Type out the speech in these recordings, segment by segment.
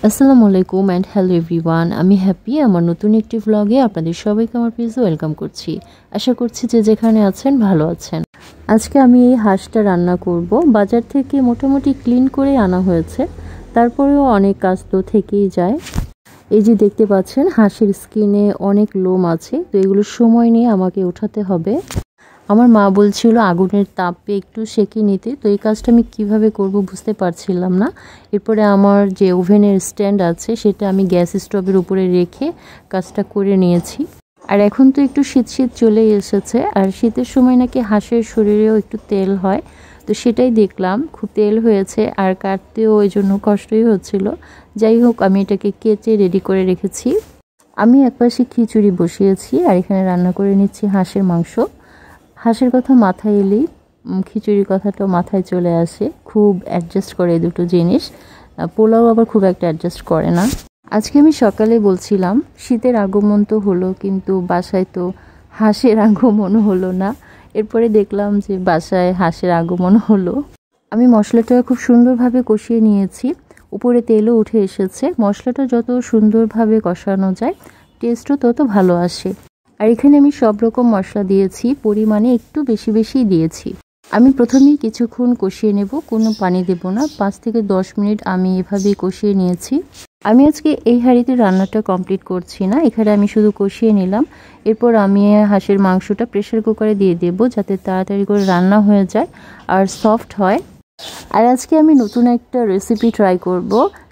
আসসালামু আলাইকুম and hello everyone. আমি হ্যাপি আমার নতুন একটি ভ্লগে আপনাদের সবাইকে আমার পেজে ওয়েলকাম করছি। আশা করছি যে যেখানে আছেন ভালো আছেন। আজকে আমি এই হাঁসটা রান্না করব। বাজার থেকে মোটামুটি ক্লিন করে আনা হয়েছে, তারপরেও অনেক কাজ তো থেকেই যায়। এই যে দেখতে পাচ্ছেন হাঁসের স্কিনে অনেক লোম আছে, তো এগুলো সময় নিয়ে আমাকে উঠাতে হবে। আমার মা বলছিল আগুনের তাপে একটু সেঁকে নিতে, তো এই কাজটা আমি কিভাবে করব বুঝতে পারছিলাম না। এরপরে আমার যে ওভেনের স্ট্যান্ড আছে সেটা আমি গ্যাস স্টোভের উপরে রেখে কাজটা করে নিয়েছি। আর এখন তো একটু শীত শীত চলে এসেছে, আর শীতের সময় নাকি হাঁসের শরীরেও একটু তেল হয়, তো সেটাই দেখলাম খুব তেল হয়েছে আর কাটতেও ওই জন্য কষ্টই হচ্ছিল। যাই হোক, আমি এটাকে কেটে রেডি করে রেখেছি। আমি একপাশে খিচুড়ি বসিয়েছি আর এখানে রান্না করে নিচ্ছি হাঁসের মাংস। হাঁসের কথা মাথায় এলেই খিচুড়ির কথাটাও মাথায় চলে আসে। খুব অ্যাডজাস্ট করে এই দুটো জিনিস। পোলাও আবার খুব একটা অ্যাডজাস্ট করে না। আজকে আমি সকালে বলছিলাম শীতের আগমন তো হলো, কিন্তু বাসায় তো হাঁসের আগমনও হলো না। এরপরে দেখলাম যে বাসায় হাঁসের আগমন হলো। আমি মশলাটা খুব সুন্দরভাবে কষিয়ে নিয়েছি, উপরে তেলও উঠে এসেছে। মশলাটা যত সুন্দরভাবে কষানো যায় টেস্টও তত ভালো আসে। আর এখানে আমি সব রকম মশলা দিয়েছি, পরিমাণে একটু বেশি বেশি দিয়েছি। আমি প্রথমেই কিছুক্ষণ কষিয়ে নেব, কোনো পানি দেব না। 5 থেকে 10 মিনিট আমি এভাবেই কষিয়ে নিয়েছি। আমি আজকে এই হাঁড়িতে রান্নাটা কমপ্লিট করছি না, এখানে আমি শুধু কষিয়ে নিলাম। এরপর আমি হাঁসের মাংসটা প্রেসার কুকারে দিয়ে দেব, যাতে তাড়াতাড়ি করে রান্না হয়ে যায় আর সফট হয়। আর আজকে আমি নতুন একটা রেসিপি ট্রাই করব,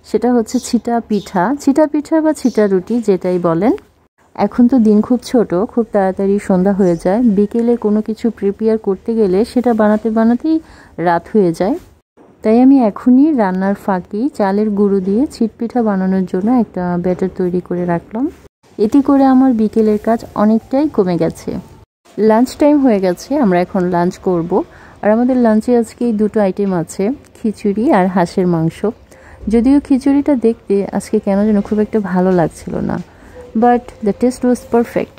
সেটা হচ্ছে ছিটা পিঠা। ছিটা পিঠা বা ছিটা রুটি যেটাই বলেন। এখন তো দিন খুব ছোট, খুব তাড়াতাড়ি সন্ধ্যা হয়ে যায়। বিকেলে কোনো কিছু প্রিপেয়ার করতে গেলে সেটা বানাতে বানাতেই রাত হয়ে যায়। তাই আমি এখনই রান্নার ফাঁকেই চালের গুঁড়ো দিয়ে ছিটপিঠা বানানোর জন্য একটা ব্যাটার তৈরি করে রাখলাম। এতে করে আমার বিকেলের কাজ অনেকটাই কমে গেছে। লাঞ্চ টাইম হয়ে গেছে, আমরা এখন লাঞ্চ করব। আর আমাদের লাঞ্চে আজকে এই দুটো আইটেম আছে, খিচুড়ি আর হাঁসের মাংস। যদিও খিচুড়িটা দেখতে আজকে কেন যেন খুব একটা ভালো লাগছিল না, but the taste was perfect.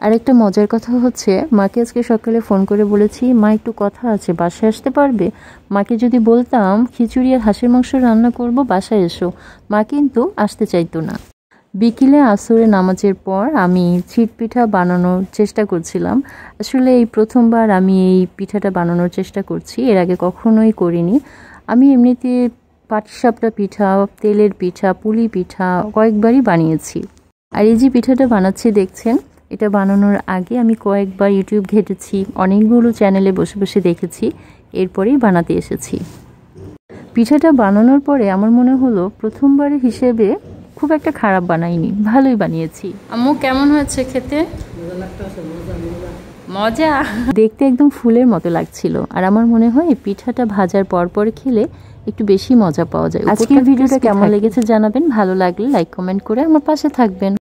আর একটা মজার কথা হচ্ছে, মাকে আজকে সকালে ফোন করে বলেছি মা একটু কথা আছে, বাসায় আসতে পারবে? মাকে যদি বলতাম খিচুড়ি আর হাঁসের মাংস রান্না করব, বাসায় এসো, মা কিন্তু আসতে চাইতো না। বিকেলে আসরে নামাজের পর আমি ছিট পিঠা বানানোর চেষ্টা করছিলাম। আসলে এই প্রথমবার আমি এই পিঠাটা বানানোর চেষ্টা করছি, এর আগে কখনোই করিনি। আমি এমনিতে পাটিসাপটা পিঠা, তেলের পিঠা, পুলি পিঠা কয়েকবারই বানিয়েছি। আর এই যে পিঠাটা বানাচ্ছি দেখছেন, এটা বানানোর আগে আমি কয়েকবার ইউটিউব ঘেটেছি, অনেকগুলো চ্যানেলে বসে বসে দেখেছি, এরপরেই বানাতে এসেছি। পিঠাটা বানানোর পরে আমার মনে হলো প্রথমবারের হিসেবে খুব একটা খারাপ বানাইনি, ভালোই বানিয়েছি। আম্মু কেমন হয়েছে খেতে? মজা। দেখতে একদম ফুলের মতো লাগছিল। আর আমার মনে হয় পিঠাটা ভাজার পর খেলে একটু বেশি মজা পাওয়া যায়। আজকের ভিডিওটা কেমন লেগেছে জানাবেন, ভালো লাগলে লাইক কমেন্ট করে আমার পাশে থাকবেন।